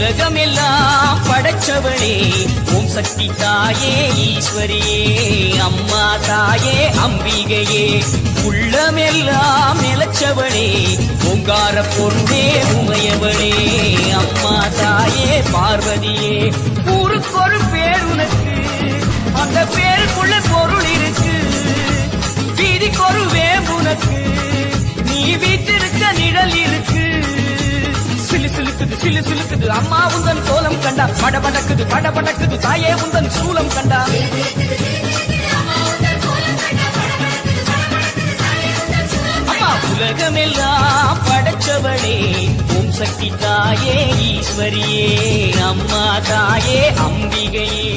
உலகமெல்லாம் படைச்சவளே ஓம் சக்தி தாயே ஈஸ்வரியே அம்மா தாயே அம்பிகையே உள்ளமெல்லாம் நிலச்சவளே ஓங்கார பொருளே உமையவளே அம்மா தாயே பார்வதியே ஊருக்கொரு பேர் உனக்கு அந்த பேருக்குள்ள பொருள் இருக்கு வீதிக்கொரு வேம்புனக்கு நீ வீட்டிருக்க நிழல் இருக்கு சிலு சிலுக்குது சிலு சிலுக்குது அம்மா உந்தன் கோலம் கண்டா படபடக்குது படபடக்குது தாயே உந்தன் சூலம் கண்டா அம்மா உலகமெல்லாம் படைச்சவளே ஓம் சக்தி தாயே ஈஸ்வரியே அம்மா தாயே அம்பிகையே